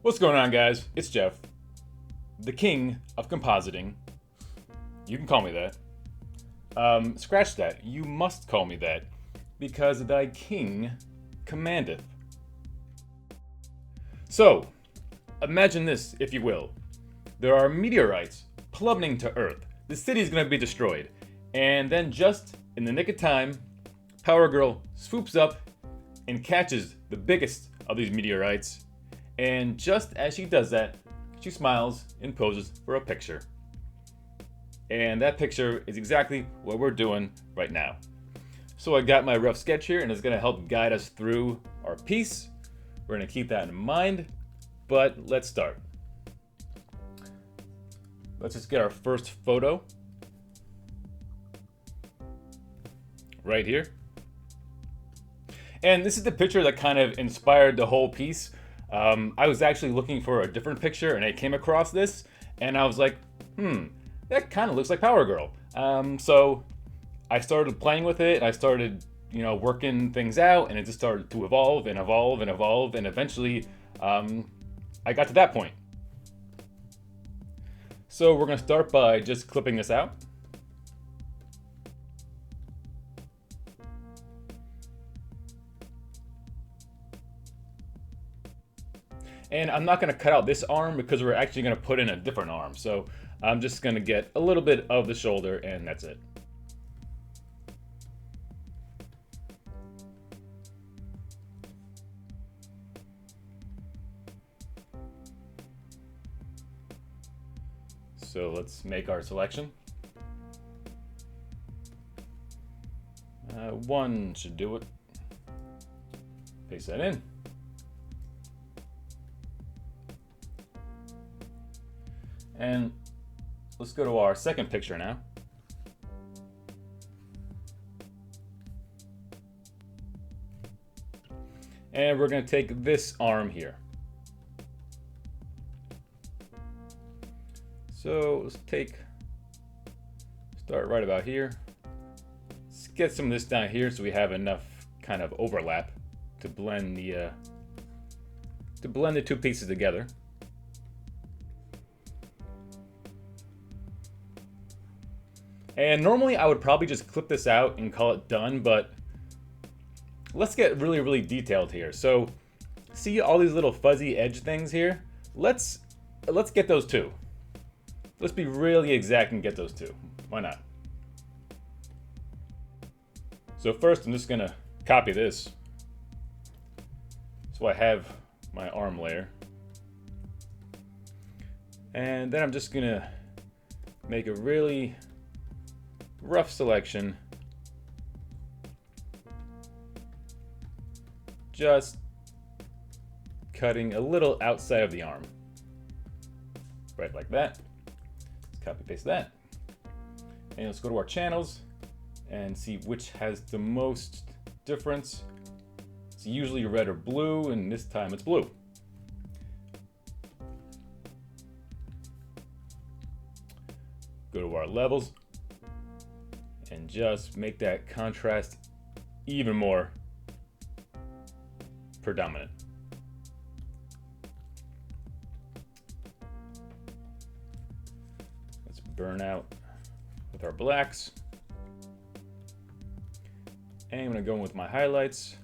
What's going on, guys? It's Jeff, the king of compositing. You can call me that. Scratch that. You must call me that, because thy king commandeth. So, imagine this, if you will. There are meteorites plummeting to Earth. The city is going to be destroyed. And then just in the nick of time, Power Girl swoops up and catches the biggest of these meteorites. And just as she does that, she smiles and poses for a picture. And that picture is exactly what we're doing right now. So I got my rough sketch here, and it's going to help guide us through our piece. We're going to keep that in mind, but let's start. Let's just get our first photo right here. And this is the picture that kind of inspired the whole piece. I was actually looking for a different picture, and I came across this, and I was like, that kind of looks like Power Girl. So I started playing with it. I started, working things out, and it just started to evolve and evolve and evolve, and eventually I got to that point. So we're gonna start by just clipping this out. And I'm not gonna cut out this arm because we're actually gonna put in a different arm. So I'm just gonna get a little bit of the shoulder, and that's it. So let's make our selection. One should do it. Paste that in. And let's go to our second picture now. And we're going to take this arm here. So let's start right about here. Let's get some of this down here so we have enough kind of overlap to blend the two pieces together. And normally I would probably just clip this out and call it done, but let's get really, really detailed here. So see all these little fuzzy edge things here? Let's get those too. Let's be really exact and get those two. Why not? So first I'm just gonna copy this. So I have my arm layer. And then I'm just gonna make a really rough selection. Just cutting a little outside of the arm. Right like that. Let's copy paste that. And let's go to our channels and see which has the most difference. It's usually red or blue, and this time it's blue. Go to our levels and just make that contrast even more predominant. Let's burn out with our blacks. And I'm gonna go in with my highlights,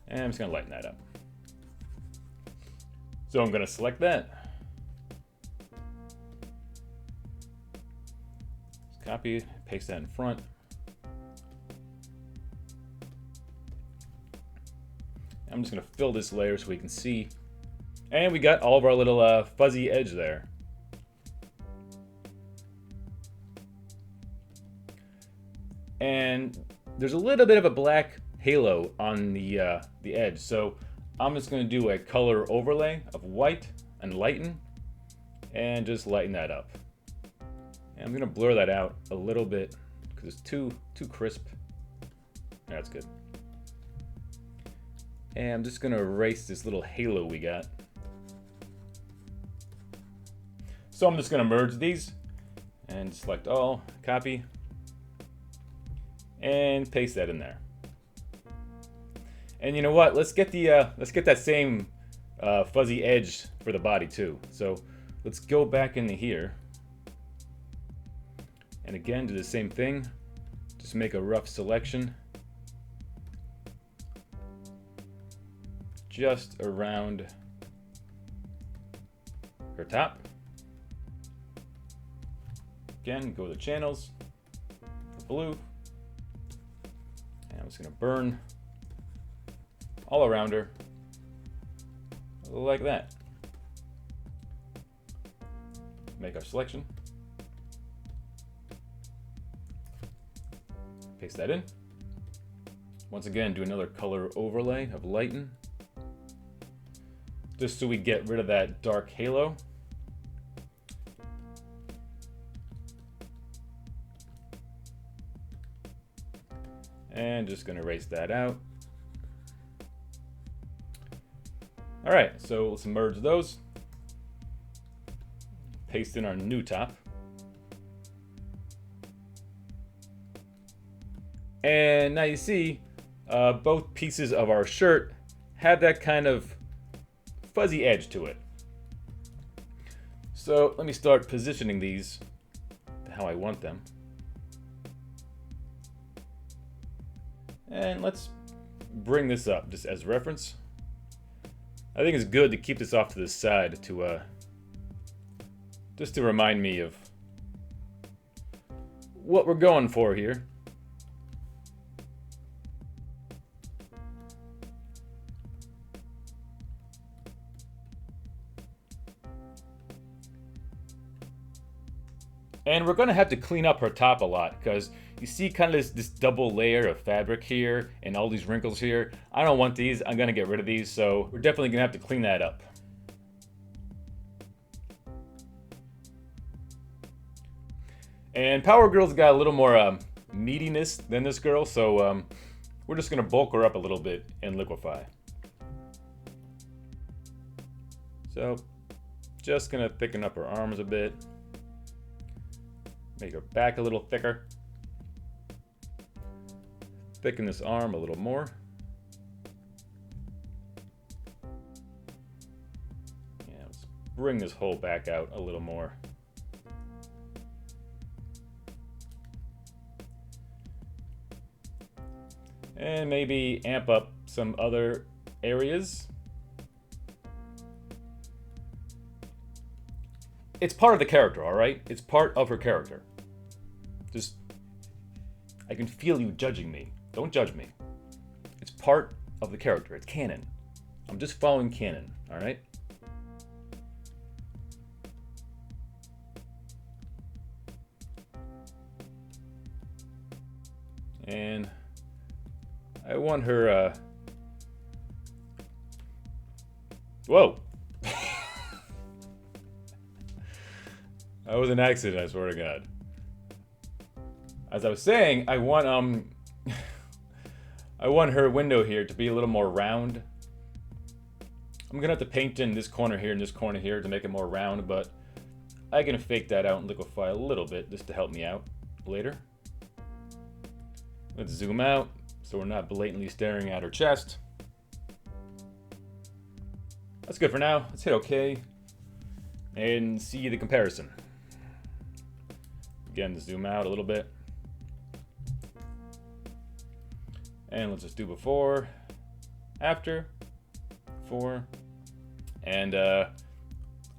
and I'm just gonna lighten that up. So I'm gonna select that. Copy, paste that in front. I'm just gonna fill this layer so we can see. And we got all of our little fuzzy edge there. And there's a little bit of a black halo on the edge. So I'm just gonna do a color overlay of white and lighten, and just lighten that up. And I'm gonna blur that out a little bit because it's too crisp. That's good. And I'm just gonna erase this little halo we got. So I'm just gonna merge these and select all, copy, and paste that in there. And you know what? Let's get that same fuzzy edge for the body too. So let's go back into here. And again, do the same thing. Just make a rough selection. Just around her top. Again, go to the channels, blue. And I'm just gonna burn all around her, like that. Make our selection. Paste that in. Once again, do another color overlay of lighten, just so we get rid of that dark halo. And just gonna erase that out. All right, so let's merge those. Paste in our new top. And now you see both pieces of our shirt have that kind of fuzzy edge to it. So let me start positioning these how I want them. And let's bring this up just as reference. I think it's good to keep this off to the side to just to remind me of what we're going for here. And we're gonna have to clean up her top a lot because you see kind of this double layer of fabric here and all these wrinkles here. I don't want these, I'm gonna get rid of these, so we're definitely gonna have to clean that up. And Power Girl's got a little more meatiness than this girl, so we're just gonna bulk her up a little bit in Liquify. So, just gonna thicken up her arms a bit. Make her back a little thicker. Thicken this arm a little more. Yeah, let's bring this whole back out a little more. And maybe amp up some other areas. It's part of the character, all right? It's part of her character. Just, I can feel you judging me. Don't judge me. It's part of the character. It's canon. I'm just following canon, all right? And I want her, whoa. That was an accident, I swear to God. As I was saying, I want I want her window here to be a little more round. I'm gonna have to paint in this corner here and this corner here to make it more round, but I can fake that out and liquify a little bit just to help me out later. Let's zoom out so we're not blatantly staring at her chest. That's good for now. Let's hit OK and see the comparison. Again, zoom out a little bit. And let's just do before, after, before. And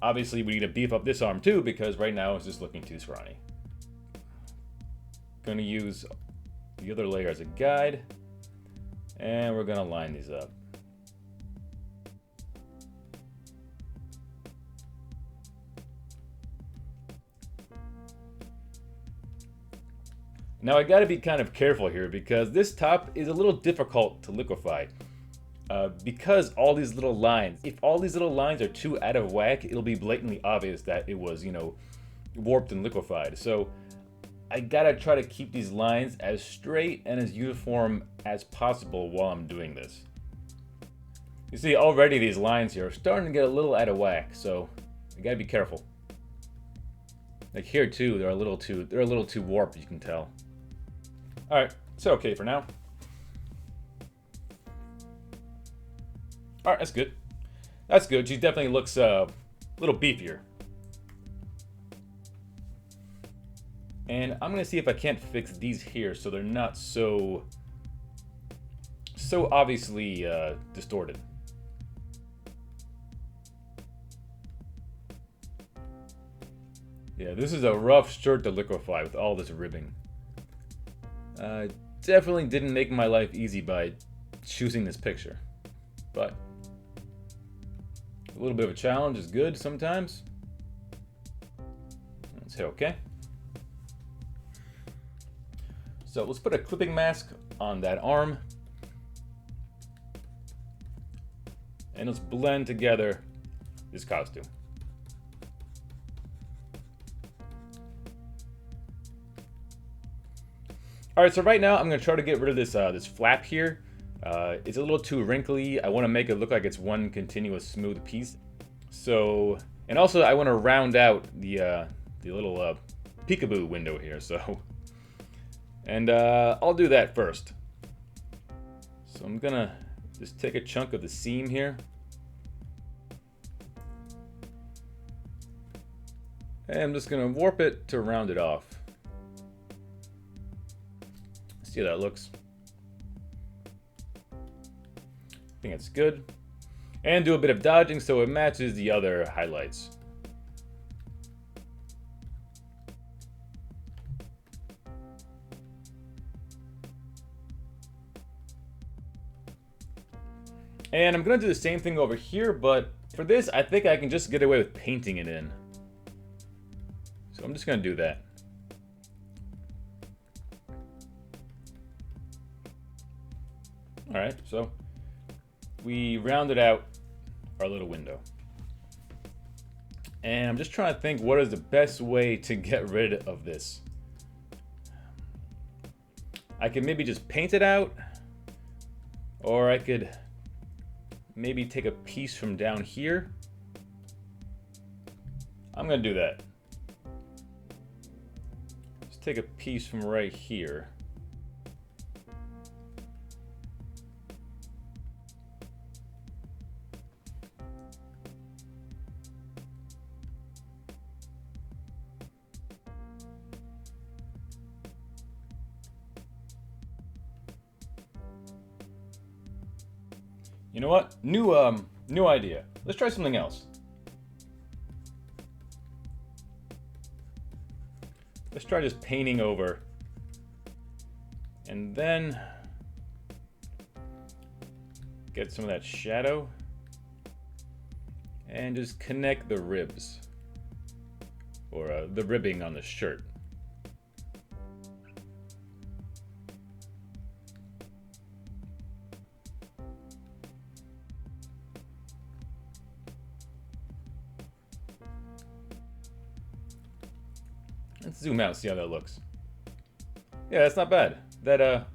obviously we need to beef up this arm too because right now it's just looking too scrawny. Gonna use the other layer as a guide. And we're gonna line these up. Now I gotta be kind of careful here because this top is a little difficult to liquify. Because all these little lines, if all these little lines are too out of whack, it'll be blatantly obvious that it was, you know, warped and liquefied. So I gotta try to keep these lines as straight and as uniform as possible while I'm doing this. You see, already these lines here are starting to get a little out of whack, so I gotta be careful. Like here too, they're a little too warped, you can tell. All right, it's okay for now. All right, that's good. That's good. She definitely looks a little beefier. And I'm gonna see if I can't fix these here so they're not so obviously distorted. Yeah, this is a rough shirt to liquefy with all this ribbing. Definitely didn't make my life easy by choosing this picture, but a little bit of a challenge is good sometimes. Let's hit OK. So let's put a clipping mask on that arm, and let's blend together this costume. All right, so right now I'm gonna try to get rid of this this flap here. It's a little too wrinkly. I want to make it look like it's one continuous smooth piece. So, and also I want to round out the little peekaboo window here. So, and I'll do that first. So I'm gonna just take a chunk of the seam here, and I'm just gonna warp it to round it off. See how that looks. I think it's good. And do a bit of dodging so it matches the other highlights. And I'm gonna do the same thing over here, but for this I think I can just get away with painting it in. So I'm just gonna do that. Alright, so we rounded out our little window. And I'm just trying to think what is the best way to get rid of this. I could maybe just paint it out, or I could maybe take a piece from down here. I'm gonna do that. Just take a piece from right here. You know what? New idea. Let's try something else. Let's try just painting over, and then get some of that shadow, and just connect the ribs, or the ribbing on the shirt. Let's zoom out and see how that looks. Yeah, that's not bad. That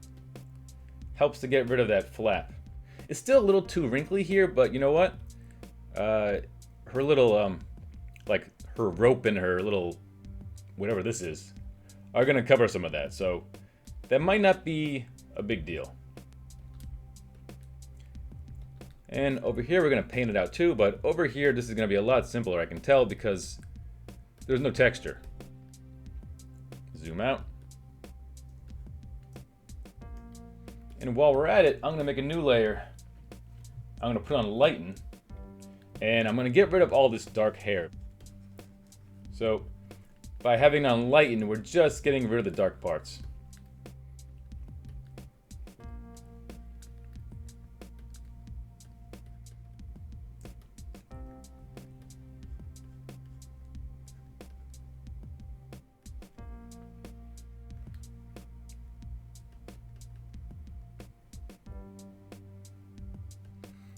helps to get rid of that flap. It's still a little too wrinkly here, but you know what? Her little, like her rope and her little, whatever this is, are gonna cover some of that. So that might not be a big deal. And over here, we're gonna paint it out too, but over here, this is gonna be a lot simpler, I can tell, because there's no texture. Zoom out. And while we're at it, I'm gonna make a new layer. I'm gonna put on lighten, and I'm gonna get rid of all this dark hair. So by having on lighten, we're just getting rid of the dark parts.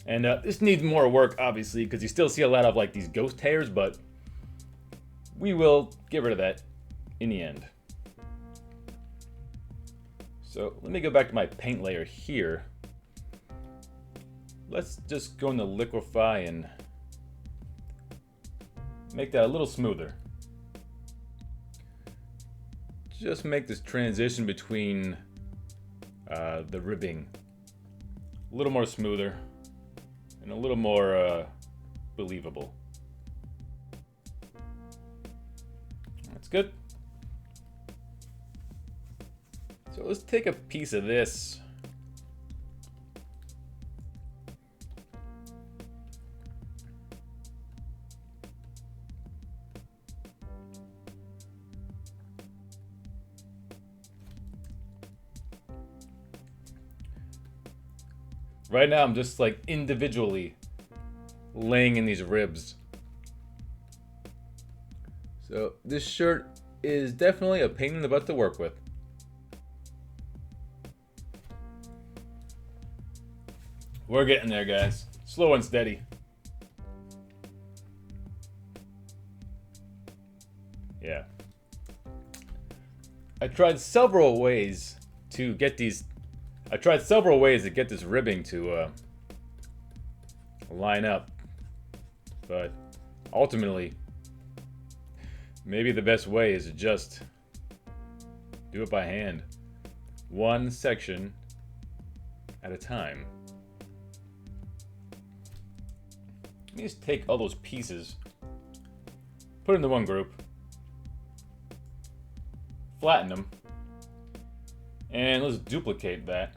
And this needs more work, obviously, because you still see a lot of like these ghost hairs, but we will get rid of that in the end. So let me go back to my paint layer here. Let's just go into Liquify and make that a little smoother. Just make this transition between the ribbing a little more smoother and a little more believable. That's good. So let's take a piece of this. Right now I'm just like individually laying in these ribs. So this shirt is definitely a pain in the butt to work with. We're getting there, guys. Slow and steady. Yeah. I tried several ways to get this ribbing to line up, but ultimately, maybe the best way is to just do it by hand, one section at a time. Let me just take all those pieces, put it into one group, flatten them, and let's duplicate that.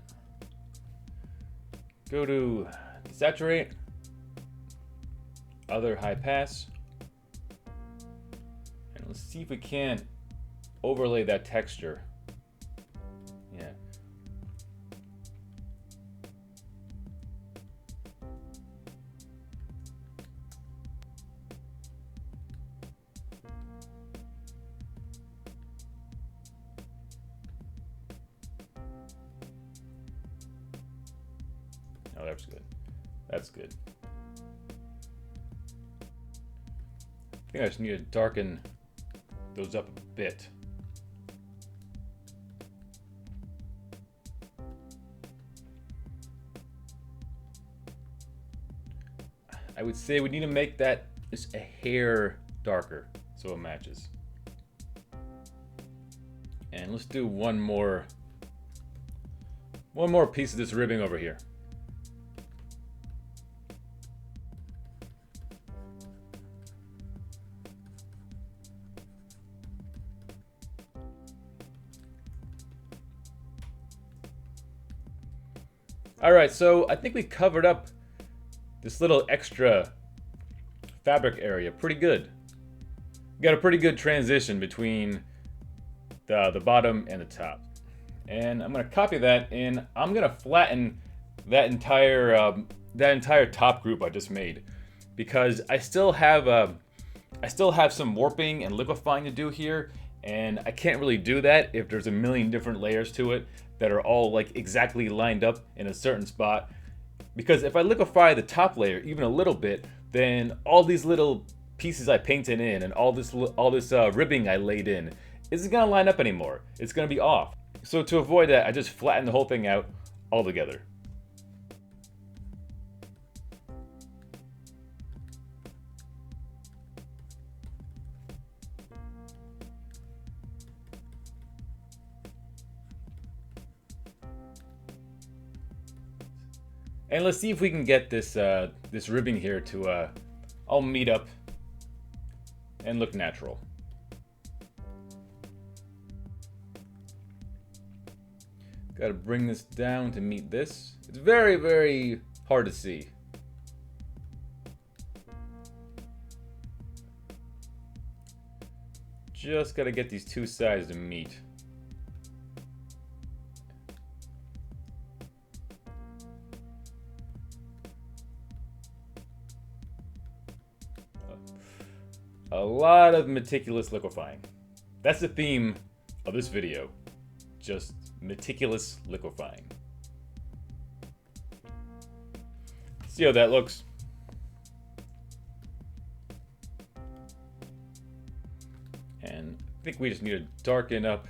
Go to saturate, other high pass, and let's see if we can overlay that texture. Yeah. Oh, that's good. That's good. I think I just need to darken those up a bit. I would say we need to make that just a hair darker so it matches. And let's do one more piece of this ribbing over here. Alright, so I think we covered up this little extra fabric area pretty good. We got a pretty good transition between the bottom and the top. And I'm going to copy that and I'm going to flatten that entire top group I just made, because I still have some warping and liquefying to do here, and I can't really do that if there's a million different layers to it that are all like exactly lined up in a certain spot. Because if I liquefy the top layer even a little bit, then all these little pieces I painted in and all this ribbing I laid in isn't gonna line up anymore. It's gonna be off. So to avoid that, I just flatten the whole thing out altogether. And let's see if we can get this this ribbing here to all meet up and look natural. Got to bring this down to meet this. It's very, very hard to see. Just got to get these two sides to meet. A lot of meticulous liquefying. That's the theme of this video. Just meticulous liquefying. See how that looks. And I think we just need to darken up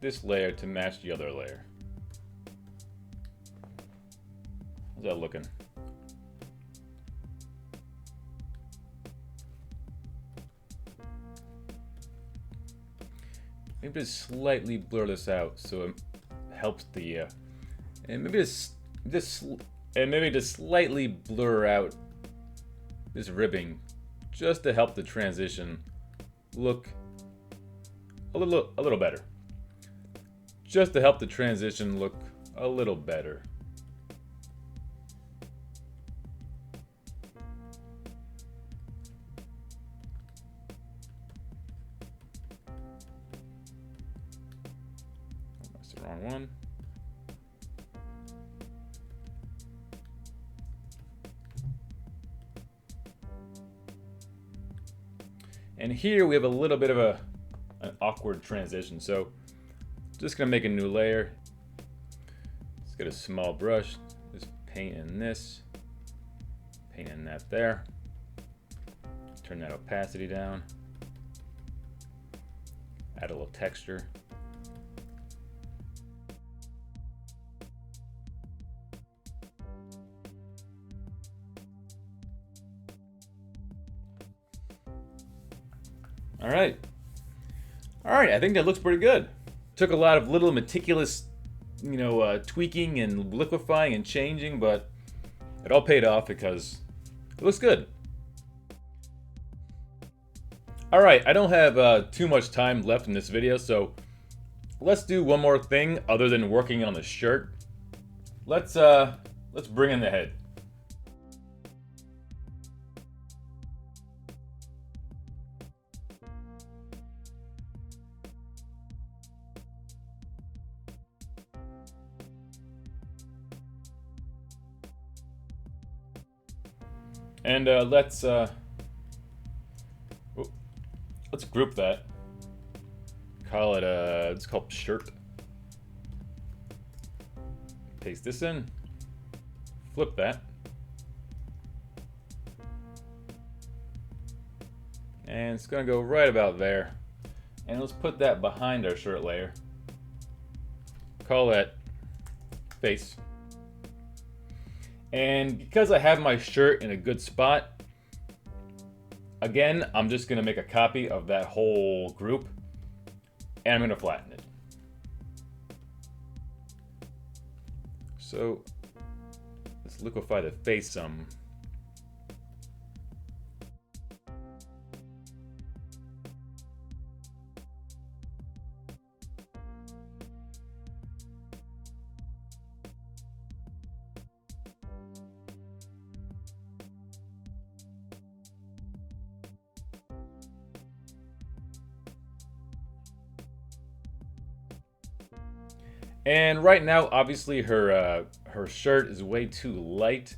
this layer to match the other layer. How's that looking? Maybe just slightly blur this out so it helps the And maybe just slightly blur out this ribbing just to help the transition look a little better. Just to help the transition look a little better. Oh, that's the wrong one. And here we have a little bit of an awkward transition. So just gonna make a new layer. Let's get a small brush. Just paint in this. Paint in that there. Turn that opacity down. Add a little texture. All right, I think that looks pretty good. Took a lot of little meticulous, tweaking and liquifying and changing, but it all paid off because it looks good. All right, I don't have too much time left in this video, so let's do one more thing other than working on the shirt. Let's bring in the head. And let's group that. Call it it's called shirt. Paste this in. Flip that. And it's gonna go right about there. And let's put that behind our shirt layer. Call that face. And because I have my shirt in a good spot, again, I'm just gonna make a copy of that whole group and I'm gonna flatten it. So let's liquify the face some. And right now, obviously, her shirt is way too light.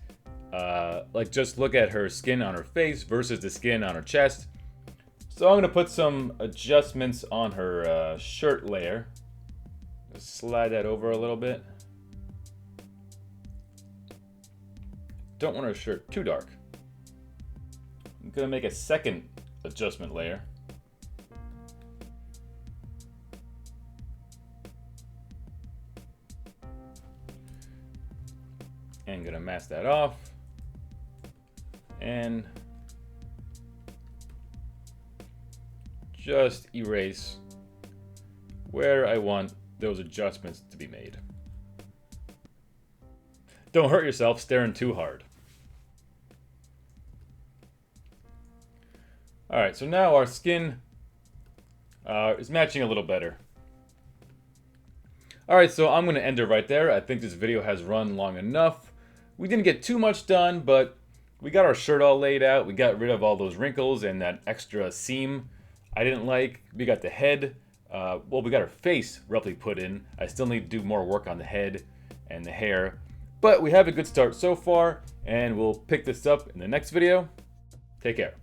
Like, just look at her skin on her face versus the skin on her chest. So I'm gonna put some adjustments on her shirt layer. Just slide that over a little bit. Don't want her shirt too dark. I'm gonna make a second adjustment layer. And gonna mask that off and just erase where I want those adjustments to be made. Don't hurt yourself staring too hard. All right, so now our skin is matching a little better. All right, so I'm gonna end it right there. I think this video has run long enough. We didn't get too much done, but we got our shirt all laid out. We got rid of all those wrinkles and that extra seam I didn't like. We got the head. We got her face roughly put in. I still need to do more work on the head and the hair. But we have a good start so far, and we'll pick this up in the next video. Take care.